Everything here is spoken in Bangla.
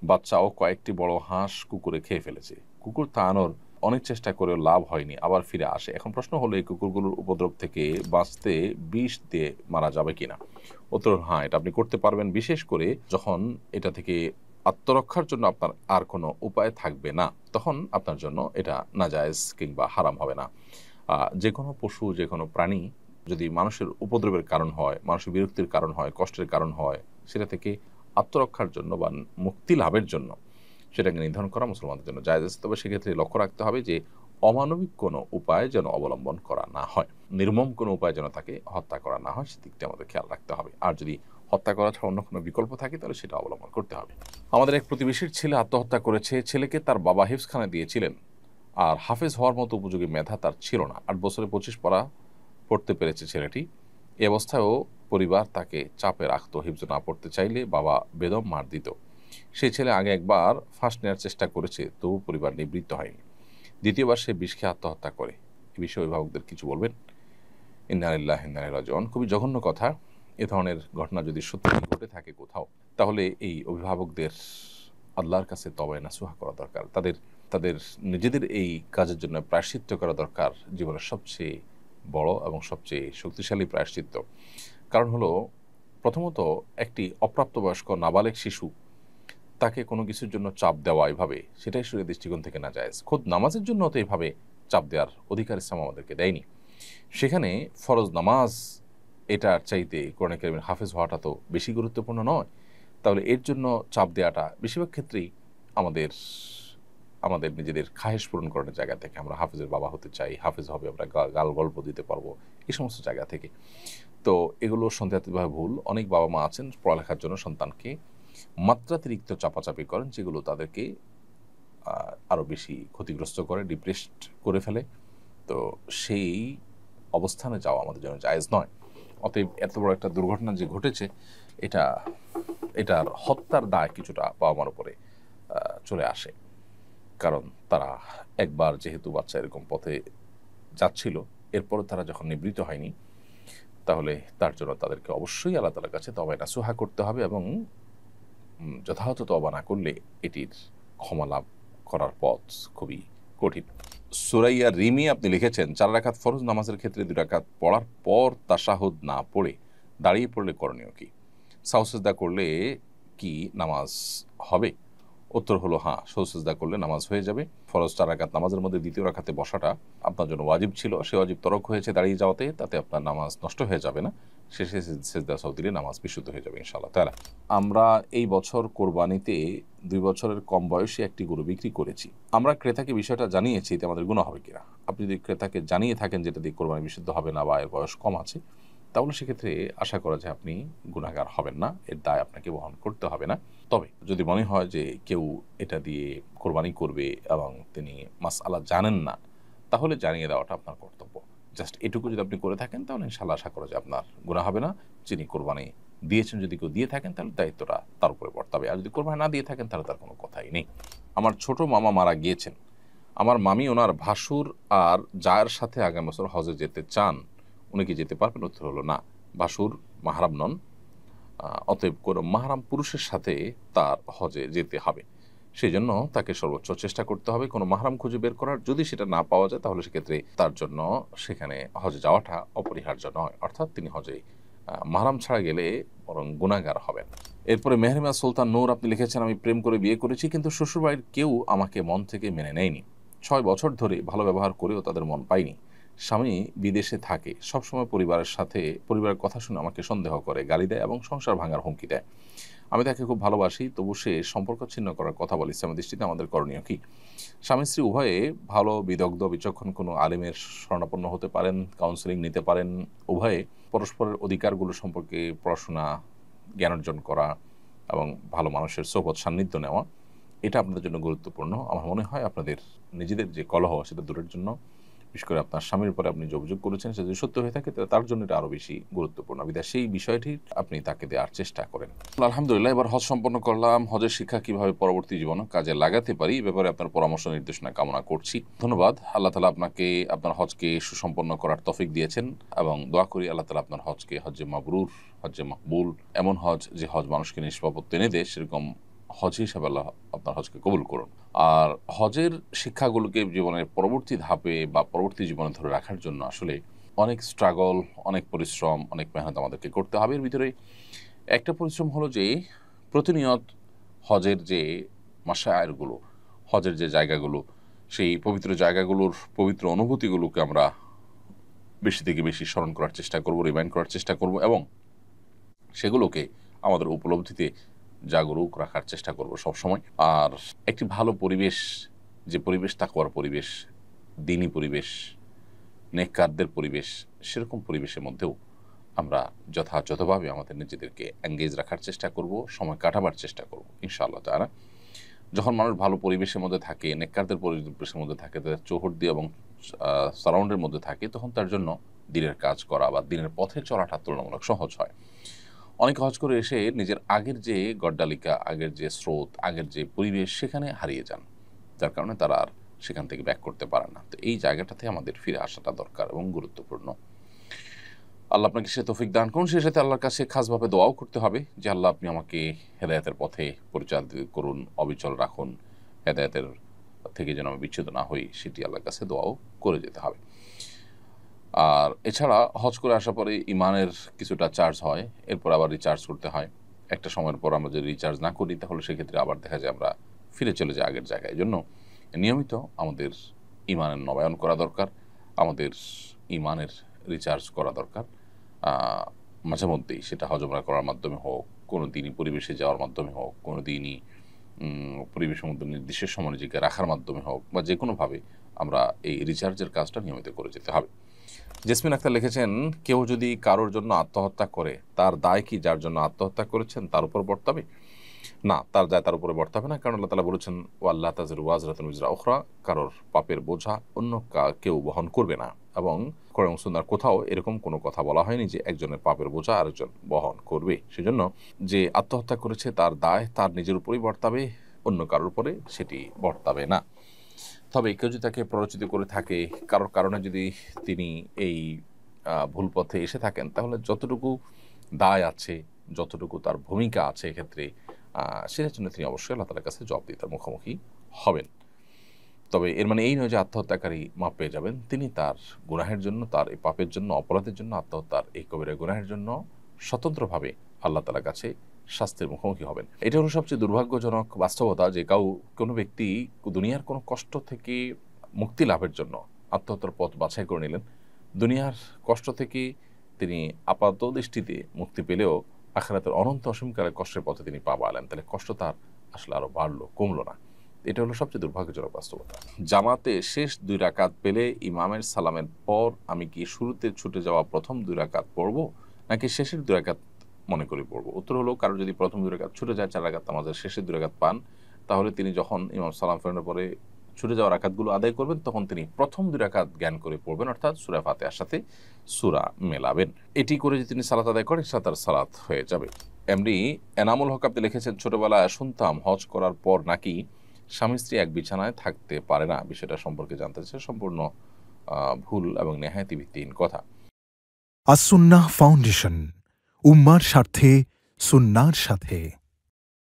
বাচ্চাও কয়েকটি বড় হাঁস কুকুরে খেয়ে ফেলেছে। কুকুর তাড়ানোর অনেক চেষ্টা করেও লাভ হয়নি, আবার ফিরে আসে। এখন প্রশ্ন হলো, এই কুকুরগুলোর উপদ্রব থেকে বাঁচতে বিষ দিয়ে মারা যাবে কিনা? উত্তর হ্যাঁ, এটা আপনি করতে পারবেন, বিশেষ করে যখন এটা থেকে আত্মরক্ষার জন্য আপনার আর কোনো উপায় থাকবে না, তখন আপনার জন্য এটা নাজায়েজ কিংবা হারাম হবে না। যে কোনো পশু, যে কোনো প্রাণী যদি মানুষের উপদ্রবের কারণ হয়, মানুষের বিরক্তির কারণ হয়, কষ্টের কারণ হয়, সেটা থেকে আত্মরক্ষার জন্য বা মুক্তি লাভের জন্য সেটাকে নির্ধারণ করা মুসলমানদের জন্য জায়েজ আছে। তবে সেক্ষেত্রে লক্ষ্য রাখতে হবে যে অমানবিক কোনো উপায় যেন অবলম্বন করা না হয়, নির্মম কোনো উপায় যেন তাকে হত্যা করা না হয়, সেদিকটা আমাদের খেয়াল রাখতে হবে। আর যদি হত্যা করা ছাড়া অন্য কোনো বিকল্প থাকে তাহলে সেটা অবলম্বন করতে হবে। আমাদের এক প্রতিবেশীর ছেলে আত্মহত্যা করেছে। ছেলেকে তার বাবা হিফজখানায় দিয়েছিলেন, আর হাফেজ হওয়ার মতো উপযোগী মেধা তার ছিল না। 8 বছরে 25 পারা পড়তে পেরেছে ছেলেটি। এ অবস্থায়ও পরিবার তাকে চাপে রাখত, হিফজ না পড়তে চাইলে বাবা বেদম মার দিত। সেই ছেলে আগে একবার ফাঁস নেওয়ার চেষ্টা করেছে, তবু পরিবার নিবৃত্ত হয়নি। দ্বিতীয়বার সে বিষ খেয়ে আত্মহত্যা করে। এ বিষয়ে অভিভাবকদের কিছু বলবেন? ইন্না লিল্লাহি ওয়া ইন্না ইলাইহি রাজিউন। খুবই জঘন্য কথা। এ ধরনের ঘটনা যদি সত্যি ঘটে থাকে কোথাও, তাহলে এই অভিভাবকদের আল্লাহর কাছে তওবায়ে নাসুহা করা দরকার। তাদের তাদের নিজেদের এই কাজের জন্য প্রায়শ্চিত্ত করা দরকার, জীবনের সবচেয়ে বড় এবং সবচেয়ে শক্তিশালী প্রায়শ্চিত্ত। কারণ হলো, প্রথমত, একটি অপ্রাপ্তবয়স্ক নাবালেগ শিশু, তাকে কোনো কিছুর জন্য চাপ দেওয়া এভাবে, সেটাই শরীয়তের দৃষ্টিকোণ থেকে নাজায়েজ। খোদ নামাজের জন্য তো এভাবে চাপ দেওয়ার অধিকার ইসলাম আমাদেরকে দেয়নি। সেখানে ফরজ নামাজ এটার চাইতে কোরআন কারীমের হাফেজ হওয়াটা তো বেশি গুরুত্বপূর্ণ নয়? তাহলে এর জন্য চাপ দেওয়াটা বেশিরভাগ ক্ষেত্রেই আমাদের আমাদের নিজেদের খাহেশ পূরণ করার জায়গা থেকে, আমরা হাফেজের বাবা হতে চাই, হাফেজ হবে, আমরা গাল গল্প দিতে পারবো, এই সমস্ত জায়গা থেকে। তো এগুলো সন্দেহাতীতভাবে ভুল। অনেক বাবা মা আছেন পড়ালেখার জন্য সন্তানকে মাত্রাতিরিক্ত চাপাচাপি করেন, যেগুলো তাদেরকে আরও বেশি ক্ষতিগ্রস্ত করে, ডিপ্রেসড করে ফেলে। তো সেই অবস্থানে যাওয়া আমাদের জন্য জায়েজ নয়। অতএব এত বড় একটা দুর্ঘটনা যে ঘটেছে, এটা এটার হত্যার দায় কিছুটা বাবা মার উপরে চলে আসে। কারণ তারা একবার যেহেতু বাচ্চা এরকম পথে যাচ্ছিল, এরপরে তারা যখন নিবৃত্ত হয়নি, তাহলে তার জন্য তাদেরকে অবশ্যই আল্লাহ তাআলার কাছে তওবায়ে নাসুহা করতে হবে, এবং যথাযথ তওবা না করলে এটির ক্ষমা লাভ করার পথ খুবই কঠিন। সুরাইয়া রিমি আপনি লিখেছেন, 4 রাকাত ফরজ নামাজের ক্ষেত্রে 2 রাকাত পড়ার পর তাশাহুদ না পড়ে দাঁড়িয়ে পড়লে করণীয় কি? সাহু সিজদা করলে কি নামাজ হবে? উত্তর হলো হ্যাঁ, সাহু সিজদা করলে নামাজ হয়ে যাবে। ফরজ 4 রাকাত নামাজের মধ্যে দ্বিতীয় রাকাতে বসাটা আপনার জন্য ওয়াজিব ছিল, সে ওয়াজিব তরক হয়েছে দাঁড়িয়ে যাওয়াতে, তাতে আপনার নামাজ নষ্ট হয়ে যাবে না। শেষে সিজদা সাহু দিলে নামাজ বিশুদ্ধ হয়ে যাবে ইনশাআল্লাহ তাআলা। আমরা এই বছর কোরবানিতে 2 বছরের কম বয়সী একটি গরু বিক্রি করেছি। আমরা ক্রেতাকে বিষয়টা জানিয়েছি, এতে আমাদের গুনাহ হবে কিনা? আপনি যদি ক্রেতাকে জানিয়ে থাকেন যেটা দিয়ে কোরবানি বিশুদ্ধ হবে না বা এর বয়স কম আছে, তাহলে সেক্ষেত্রে আশা করা যায় আপনি গুনাহগার হবেন না, এর দায় আপনাকে বহন করতে হবে না। তবে যদি মনে হয় যে কেউ এটা দিয়ে কোরবানি করবে এবং তিনি মাসআলা জানেন না, তাহলে জানিয়ে দেওয়াটা আপনার কর্তব্য। জাস্ট এটুকু যদি আপনি করে থাকেন, তাহলে ইনশাআল্লাহ আশা করা যায় আপনার গুনাহ হবে না। যিনি কোরবানি দিয়েছেন, যদি কেউ দিয়ে থাকেন, তাহলে দায়িত্বটা তার উপরে বর্তাবে। আর যদি কোরবানি না দিয়ে থাকেন, তাহলে তার কোনো কথাই নেই। আমার ছোট মামা মারা গিয়েছেন। আমার মামি ওনার ভাসুর আর জায়ের সাথে আগামী বছর হজে যেতে চান, উনি কি যেতে পারবেন? উত্তর হলো না। ভাসুর মাহরাম নন, অতএব কোনো মাহরাম পুরুষের সাথে তার হজে যেতে হবে। সেই জন্য তাকে সর্বোচ্চ চেষ্টা করতে হবে কোনো মাহরাম খুঁজে বের করার। যদি সেটা না পাওয়া যায়, তাহলে সেক্ষেত্রে তার জন্য সেখানে হজে যাওয়াটা অপরিহার্য নয়, অর্থাৎ তিনি হজে মাহরাম ছাড়া গেলে বরং গুনাহগার হবেন। এরপরে মেহরিমা সুলতান নূর আপনি লিখেছেন, আমি প্রেম করে বিয়ে করেছি, কিন্তু শ্বশুরবাড়ির কেউ আমাকে মন থেকে মেনে নেয়নি। 6 বছর ধরে ভালো ব্যবহার করেও তাদের মন পাইনি। স্বামী বিদেশে থাকে, সবসময় পরিবারের কথা শুনে আমাকে সন্দেহ করে, গালি দেয় এবং সংসার ভাঙার হুমকি দেয়। আমি তাকে খুব ভালোবাসি, তবু সে সম্পর্ক ছিন্ন করার কথা বলে। ইসলামের দৃষ্টিতে আমাদের করণীয় কি? স্বামী স্ত্রী উভয়ে ভালো, বিদগ্ধ, বিচক্ষণ কোনো আলেমের শরণাপন্ন হতে পারেন, কাউন্সেলিং নিতে পারেন। উভয়ে পরস্পরের অধিকারগুলো সম্পর্কে পড়াশোনা, জ্ঞান অর্জন করা এবং ভালো মানুষের সোহবত সান্নিধ্য নেওয়া, এটা আপনাদের জন্য গুরুত্বপূর্ণ। আমার মনে হয় আপনাদের নিজেদের যে কলহ, সেটা দূরের জন্য, বিশেষ করে আপনার স্বামীর উপরে আপনি যে অভিযোগ করেছেন, সেটা যদি সত্য হয়ে থাকে, তাহলে তার জন্য এটা আরও বেশি গুরুত্বপূর্ণ। বিধায় সেই বিষয়টি আপনি তাকে দেওয়ার চেষ্টা করেন। আলহামদুলিল্লাহ, এবার হজ সম্পন্ন করলাম। হজের শিক্ষা কিভাবে পরবর্তী জীবনে কাজে লাগাতে পারি, এ ব্যাপারে আপনার পরামর্শ নির্দেশনা কামনা করছি। ধন্যবাদ। আল্লাহ তাআলা আপনাকে আপনার হজকে সুসম্পন্ন করার তৌফিক দিয়েছেন, এবং দোয়া করি আল্লাহ তাআলা আপনার হজকে হজ্জে মাবরুর, হজ্জে মকবুল, এমন হজ যে হজ মানুষকে নিষ্পাপত্য এনে দেয়, সেরকম হজ হিসাবে আল্লাহ আপনার হজকে কবুল করুন। আর হজের শিক্ষাগুলোকে জীবনের পরবর্তী ধাপে বা পরবর্তী জীবনে ধরে রাখার জন্য আসলে অনেক স্ট্রাগল, অনেক পরিশ্রম, অনেক মেহনত আমাদেরকে করতে হবে। এর ভিতরে একটা পরিশ্রম হলো যে প্রতিনিয়ত হজের যে মাশায়েরগুলো, হজের যে জায়গাগুলো, সেই পবিত্র জায়গাগুলোর পবিত্র অনুভূতিগুলোকে আমরা বেশি থেকে বেশি স্মরণ করার চেষ্টা করব, রিমাইন্ড করার চেষ্টা করব এবং সেগুলোকে আমাদের উপলব্ধিতে জাগরুক রাখার চেষ্টা করব সবসময়। আর একটি ভালো পরিবেশ, যে পরিবেশ তাকওয়ার পরিবেশ, দ্বীনি পরিবেশ, নেককারদের পরিবেশ, সেরকম পরিবেশের মধ্যেও আমরা যথাযথভাবে আমাদের নিজেদেরকে এঙ্গেজ রাখার চেষ্টা করব, সময় কাটাবার চেষ্টা করব ইনশাআল্লাহ তাআলা। যখন মানুষ ভালো পরিবেশের মধ্যে থাকে, নেককারদের পরিবেশের মধ্যে থাকে, তাদের চৌহদ্দি এবং সারাউন্ডের মধ্যে থাকে, তখন তার জন্য দ্বীনের কাজ করা বা দ্বীনের পথে চলাটা তুলনামূলক সহজ হয়। অনেকে হজ করে এসে নিজের আগের যে গড্ডালিকা, আগের যে স্রোত, আগের যে পরিবেশ, সেখানে হারিয়ে যান, যার কারণে তারা আর সেখান থেকে ব্যাক করতে পারে না। তো এই জায়গাটাতে আমাদের ফিরে আসাটা দরকার এবং গুরুত্বপূর্ণ। আল্লাহ আপনাকে সে তৌফিক দান করুন। সেই সাথে আল্লাহর কাছে খাসভাবে দোয়াও করতে হবে যে আল্লাহ আপনি আমাকে হেদায়েতের পথে পরিচালিত করুন, অবিচল রাখুন, হেদায়েতের থেকে যেন আমি বিচ্যুত না হই, সেটি আল্লাহর কাছে দোয়াও করে যেতে হবে। আর এছাড়া হজ করে আসার পরে ইমানের কিছুটা চার্জ হয়, এরপর আবার রিচার্জ করতে হয়। একটা সময়ের পর আমরা যদি রিচার্জ না করি তাহলে সেক্ষেত্রে আবার দেখা যায় আমরা ফিরে চলে যাই আগের জায়গায়। এজন্য নিয়মিত আমাদের ইমানের নবায়ন করা দরকার, আমাদের ইমানের রিচার্জ করা দরকার। মাঝে মধ্যেই সেটা হজ উমরা করার মাধ্যমে হোক, কোনো দিনই পরিবেশে যাওয়ার মাধ্যমে হোক, কোনো দিনই পরিবেশের মধ্যে নির্দিষ্ট সময় নিজেকে রাখার মাধ্যমে হোক, বা যে কোনোভাবে আমরা এই রিচার্জের কাজটা নিয়মিত করে যেতে হবে। জেসমিন আক্তার লিখেছেন, কেউ যদি কারোর জন্য আত্মহত্যা করে, তার দায় কি যার জন্য আত্মহত্যা করেছেন তার উপর বর্তাবে? না, তার দায় তার উপরে বর্তাবে না, কারণ আল্লাহ তাআলা বলেছেন ওয়াল্লাহ তাজিরু ওয়াজরাতুন উজরা উখরা, কারোর পাপের বোঝা অন্য কেউ বহন করবে না। এবং কোরআন সুন্নাহর কোথাও এরকম কোনো কথা বলা হয়নি যে একজনের পাপের বোঝা আরেকজন বহন করবে। সেজন্য যে আত্মহত্যা করেছে তার দায় তার নিজের উপরেই বর্তাবে, অন্য কারোর উপরে সেটি বর্তাবে না। তবে কেউ যদি তাকে প্ররোচিত করে থাকে, কারোর কারণে যদি তিনি এই ভুল পথে এসে থাকেন, তাহলে যতটুকু দায় আছে, যতটুকু তার ভূমিকা আছে এক্ষেত্রে, সেটার জন্য তিনি অবশ্যই আল্লাহ তাআলার কাছে জবাবদিহিতার মুখোমুখি হবেন। তবে এর মানে এই নয় যে আত্মহত্যাকারী মাপ পেয়ে যাবেন। তিনি তার গুনাহের জন্য, তার এই পাপের জন্য, অপরাধের জন্য, আত্মহত্যার এই কবিরা গুনাহের জন্য স্বতন্ত্রভাবে আল্লাহ তাআলার কাছে শাস্তির মুখোমুখি হবেন। এটা হলো সবচেয়ে দুর্ভাগ্যজনক বাস্তবতা যে কোনো ব্যক্তি দুনিয়ার কোনো কষ্ট থেকে মুক্তি লাভের জন্য আত্মহত্যার পথ বাছাই করে নিলেন। দুনিয়ার কষ্ট থেকে তিনি আপাত দৃষ্টিতে মুক্তি পেলেও আখিরাতের অনন্ত অসীমকালের কষ্টের পথে তিনি পা বাড়ালেন। তাহলে কষ্ট তার আসলে আরো বাড়লো, কমলো না। এটা হলো সবচেয়ে দুর্ভাগ্যজনক বাস্তবতা। জামাতে শেষ 2 রাকাত পেলে ইমামের সালামের পর আমি কি শুরুতে ছুটে যাওয়া প্রথম 2 রাকাত পড়ব, নাকি শেষের 2 রাকাত মনে করে পড়ব? উত্তর হলো, কারো যদি প্রথম 2 রাকাত ছুটে যায়, 4 রাকাত নামাজের শেষের 2 রাকাত পান, তাহলে তিনি যখন ইমাম সালাম ফেরানোর পরে ছুটে যাওয়া রাকাতগুলো আদায় করবেন, তখন তিনি প্রথম 2 রাকাত জ্ঞান করে পড়বেন, অর্থাৎ সূরা ফাতিহার সাথে সূরা মেলাবেন। এটি করে যদি তিনি সালাত আদায় করেন, তার সালাত হয়ে যাবে। এমডি এনামুল হক আপনি লিখেছেন, ছোটবেলায় শুনতাম হজ করার পর নাকি স্বামী স্ত্রী এক বিছানায় থাকতে পারে না। বিষয়টা সম্পর্কে জানতে চাই। সম্পূর্ণ ভুল এবং নেহায়েতই ভিত্তিহীন কথা। আস-সুন্নাহ ফাউন্ডেশন, উম্মার স্বার্থে সুন্নাহর সাথে।